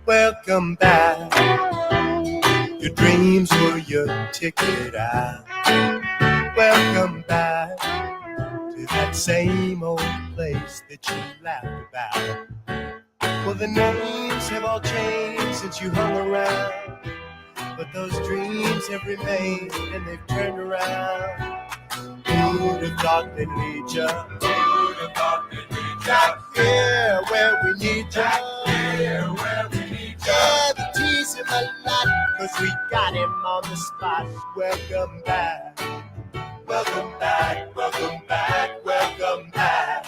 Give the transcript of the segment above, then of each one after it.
welcome back. Your dreams were your ticket out. Welcome back to that same old place that you laughed about. Well, the names have all changed since you hung around, but those dreams have remained and they've turned around. Who'd have thought they'd lead ya? Who'd have thought they'd lead ya? Back here where we need ya. Back here where we need ya. Yeah, the tease him a lot, 'cause we got him on the spot. Welcome back. Welcome back. Welcome back. Welcome back.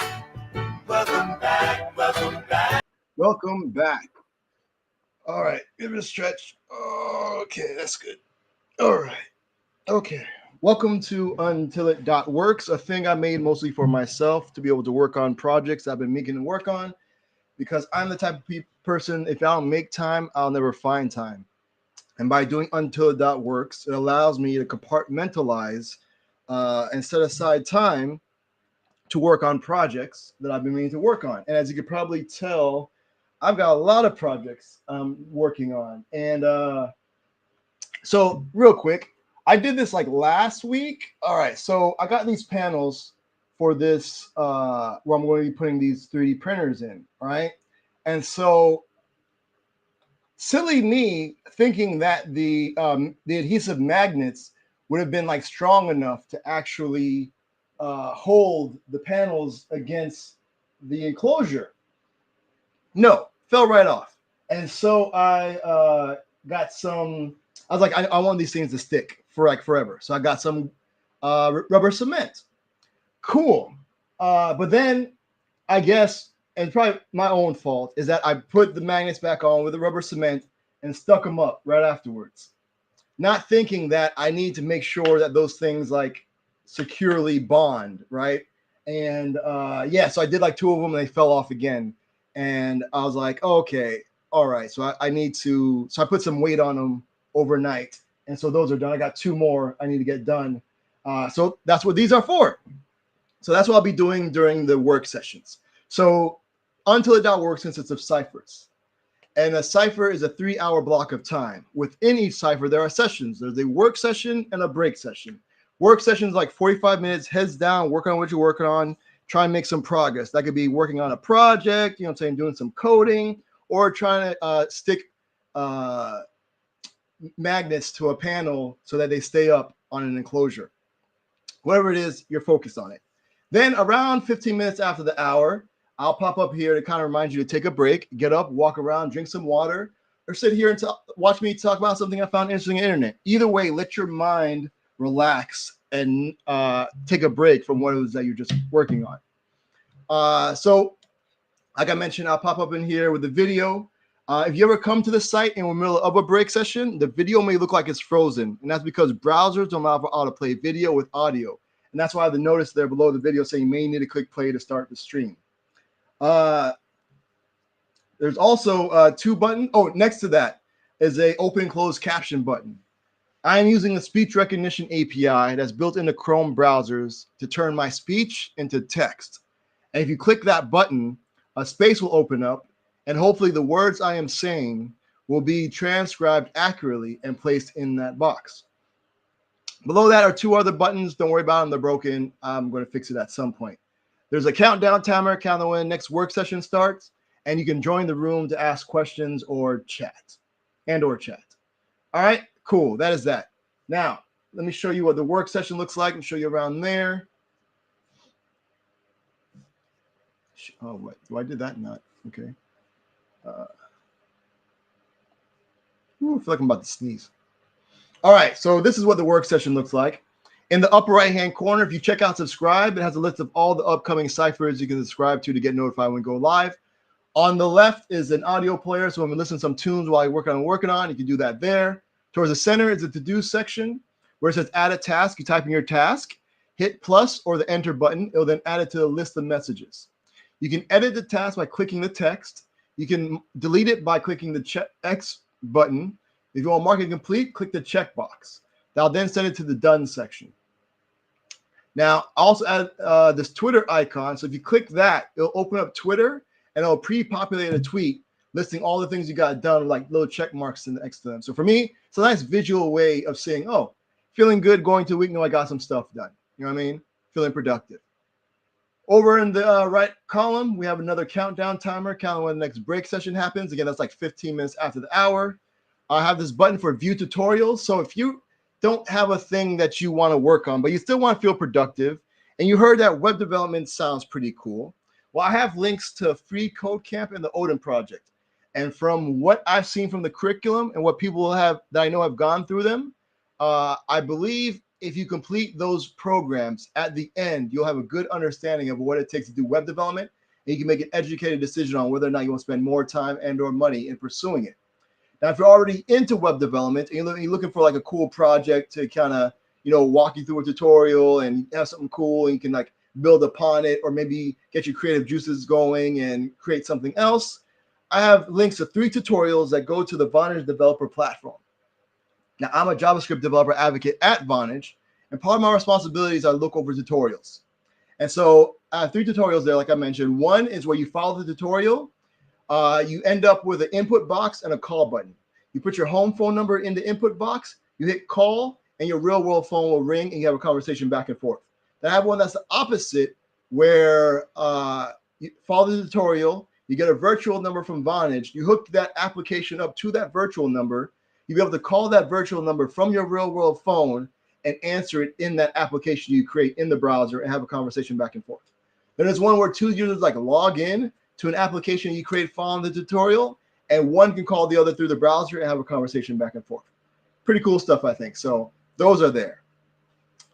Welcome back. Welcome back. Welcome back. All right, give it a stretch. Okay, that's good. All right. Okay. Welcome to untilit.works, a thing I made mostly for myself to be able to work on projects I've been meaning to work on, because I'm the type of person, if I don't make time, I'll never find time. And by doing untilit.works, it allows me to compartmentalize and set aside time to work on projects that I've been meaning to work on. And as you could probably tell, I've got a lot of projects I'm working on. And so real quick, I did this like last week. All right, so I got these panels for this where I'm going to be putting these 3D printers in, all right? And so silly me thinking that the adhesive magnets would have been like strong enough to actually hold the panels against the enclosure. No, fell right off. And so I got some. I was like, I want these things to stick for like forever. So I got some rubber cement. Cool. But then I guess, and probably my own fault, is that I put the magnets back on with the rubber cement and stuck them up right afterwards. Not thinking that I need to make sure that those things like securely bond, right? And yeah, so I did like 2 of them and they fell off again. And I was like, okay, all right. So I need to, so I put some weight on them overnight. And so those are done. I got 2 more I need to get done. So that's what these are for. So that's what I'll be doing during the work sessions. So untilit.works consists of ciphers. And a cipher is a 3-hour block of time. Within each cipher, there are sessions. There's a work session and a break session. Work sessions like 45 minutes, heads down, working on what you're working on, try and make some progress. That could be working on a project, you know what I'm saying, doing some coding, or trying to stick magnets to a panel so that they stay up on an enclosure. Whatever it is, you're focused on it. Then around 15 minutes after the hour, I'll pop up here to kind of remind you to take a break, get up, walk around, drink some water, or sit here and watch me talk about something I found interesting on the internet. Either way, let your mind relax and take a break from what it is that you're just working on. So, like I mentioned, I'll pop up in here with the video. If you ever come to the site in the middle of a break session, the video may look like it's frozen, and that's because browsers don't allow for autoplay video with audio. And that's why the notice there below the video saying you may need to click play to start the stream. There's also 2 buttons. Oh, next to that is a open close caption button. I am using a speech recognition API that's built into Chrome browsers to turn my speech into text. And if you click that button, a space will open up, and hopefully the words I am saying will be transcribed accurately and placed in that box. Below that are 2 other buttons. Don't worry about them. They're broken. I'm going to fix it at some point. There's a countdown timer, counting when the next work session starts, and you can join the room to ask questions or chat. All right, cool. That is that. Now, let me show you what the work session looks like and show you around there. Oh, what? Do I did that? Not. Okay. I feel like I'm about to sneeze. All right, so this is what the work session looks like. In the upper right-hand corner, if you check out subscribe, it has a list of all the upcoming ciphers you can subscribe to get notified when we go live. On the left is an audio player, so when we listen to some tunes while you're working on, you can do that there. Towards the center is the to-do section where it says add a task. You type in your task, hit plus or the enter button. It'll then add it to the list of messages. You can edit the task by clicking the text. You can delete it by clicking the X button. If you want to mark it complete, click the checkbox. That'll then send it to the done section. Now, I also add this Twitter icon. So if you click that, it'll open up Twitter and it'll pre-populate a tweet listing all the things you got done, like little check marks next to them. So for me, it's a nice visual way of saying, oh, feeling good going to a week. No, I got some stuff done. You know what I mean? Feeling productive. Over in the right column, we have another countdown timer, counting when the next break session happens. Again, that's like 15 minutes after the hour. I have this button for view tutorials. So if you don't have a thing that you want to work on, but you still want to feel productive, and you heard that web development sounds pretty cool, well, I have links to Free Code Camp and the Odin Project. And from what I've seen from the curriculum and what people have that I know have gone through them, I believe if you complete those programs at the end, you'll have a good understanding of what it takes to do web development, and you can make an educated decision on whether or not you want to spend more time and or money in pursuing it. Now, if you're already into web development and you're looking for like a cool project to kind of, walk you through a tutorial and have something cool and you can like build upon it, or maybe get your creative juices going and create something else, I have links to 3 tutorials that go to the Vonage developer platform. Now, I'm a JavaScript developer advocate at Vonage, and part of my responsibilities are to look over tutorials. And so I have 3 tutorials there, like I mentioned. One is where you follow the tutorial. You end up with an input box and a call button. You put your home phone number in the input box, you hit call, and your real world phone will ring, and you have a conversation back and forth. Then I have one that's the opposite, where you follow the tutorial, you get a virtual number from Vonage, you hook that application up to that virtual number, you'll be able to call that virtual number from your real world phone and answer it in that application you create in the browser and have a conversation back and forth. Then there's one where 2 users like log in to an application you create following the tutorial, and one can call the other through the browser and have a conversation back and forth. Pretty cool stuff, I think. So those are there.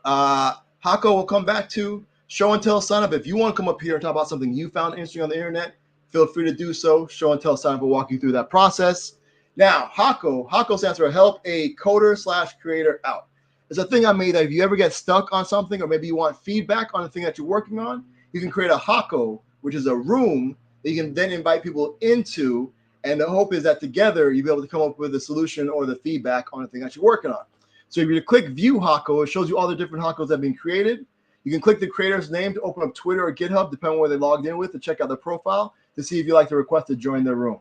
Hako will come back to show and tell sign up. If you want to come up here and talk about something you found interesting on the internet, feel free to do so. Show and tell sign up will walk you through that process. Now, Hako stands for help a coder/creator out. It's a thing I made that if you ever get stuck on something, or maybe you want feedback on the thing that you're working on, you can create a Hako, which is a room that you can then invite people into. And the hope is that together you'll be able to come up with a solution or the feedback on the thing that you're working on. So if you click view Hako, it shows you all the different Hakos that have been created. You can click the creator's name to open up Twitter or GitHub, depending on where they logged in with, to check out their profile to see if you like to request to join their room.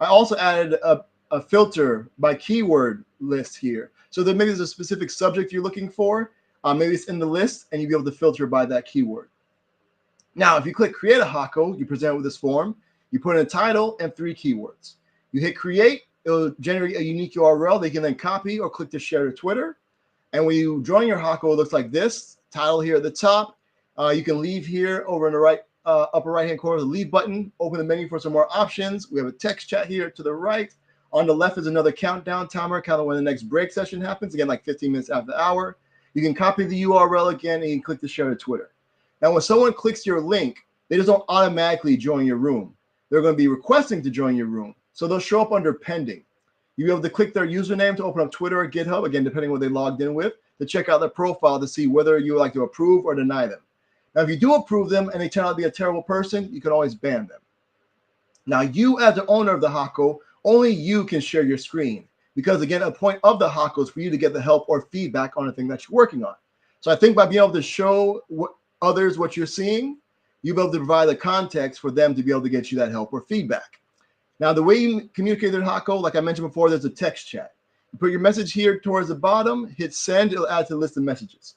I also added a filter by keyword list here. So that maybe there's a specific subject you're looking for. Maybe it's in the list, and you'll be able to filter by that keyword. Now, if you click create a Hako, you present with this form. You put in a title and 3 keywords. You hit create, it'll generate a unique URL they can then copy or click to share to Twitter. And when you join your Hako, it looks like this. Title here at the top. You can leave here over in the right upper right-hand corner, the leave button. Open the menu for some more options. We have a text chat here to the right. On the left is another countdown timer, counting when the next break session happens. Again, like 15 minutes after the hour. You can copy the URL again, and you can click to share to Twitter. Now, when someone clicks your link, they just don't automatically join your room. They're going to be requesting to join your room. So they'll show up under pending. You'll be able to click their username to open up Twitter or GitHub, again, depending on what they logged in with, to check out their profile to see whether you would like to approve or deny them. Now, if you do approve them and they turn out to be a terrible person, you can always ban them. Now, you as the owner of the Hako, only you can share your screen, because again, a point of the Hako is for you to get the help or feedback on the thing that you're working on. So I think by being able to show others what you're seeing, you'll be able to provide the context for them to be able to get you that help or feedback. Now, the way you communicate with Hako, like I mentioned before, there's a text chat. You put your message here towards the bottom, hit send, it'll add to the list of messages.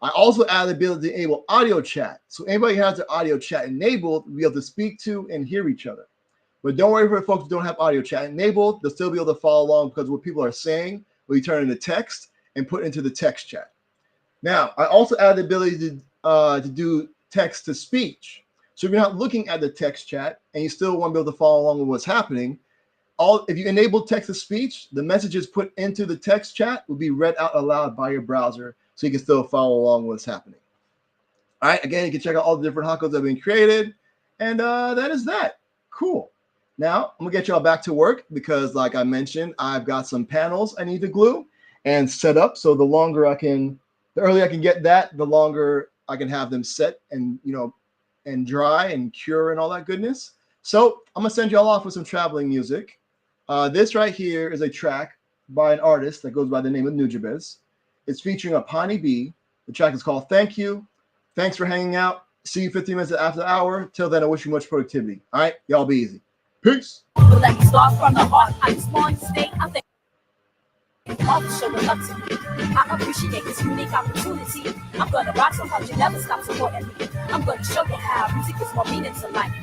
I also add the ability to enable audio chat. So anybody who has their audio chat enabled will be able to speak to and hear each other. But don't worry for folks who don't have audio chat enabled. They'll still be able to follow along, because what people are saying will be turned into text and put into the text chat. Now, I also add the ability to do text to speech. So if you're not looking at the text chat and you still want to be able to follow along with what's happening, if you enable text to speech, the messages put into the text chat will be read out aloud by your browser, so you can still follow along with what's happening. All right, again, you can check out all the different Hakos that have been created, and that is that. Cool. Now, I'm going to get y'all back to work, because like I mentioned, I've got some panels I need to glue and set up. So the earlier I can get that, the longer I can have them set and, and dry and cure and all that goodness. So I'm going to send y'all off with some traveling music. This right here is a track by an artist that goes by the name of Nujabes. It's featuring a Pawnee Bee. The track is called Thank You. Thanks for hanging out. See you 15 minutes after the hour. Till then, I wish you much productivity. All right, y'all be easy. Peace. But let me start from the heart. I just want to stay. I thank all for showing love to me. I appreciate this unique opportunity. I'm gonna rock so hard you never stop supporting me. I'm gonna show you how music is more meaning to life.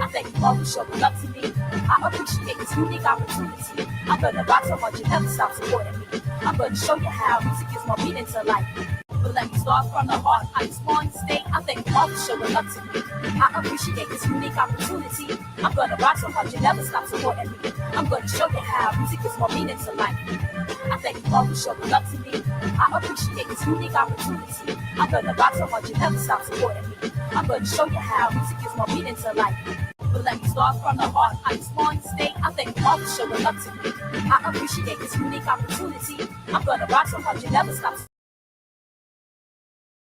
I thank you all for showing love to me. I appreciate this unique opportunity. I'm gonna rock so hard you never stop supporting me. I'm gonna show you how music is more meaning to life. But let me start from the heart. I just want to stay. I thank you all for showing love to me. I appreciate this unique opportunity. I'm gonna rock so hard you never stop supporting me. I'm gonna show you how music is more meaning to life. I thank you all for showing love to me. I appreciate this unique opportunity. I'm gonna rock so hard you never stop supporting me. I'm gonna show you how music is more meaning to life. But let me start from the heart. I just want to stay. I thank you all for showing love to me. I appreciate this unique opportunity. I'm gonna rock so hard you never stop.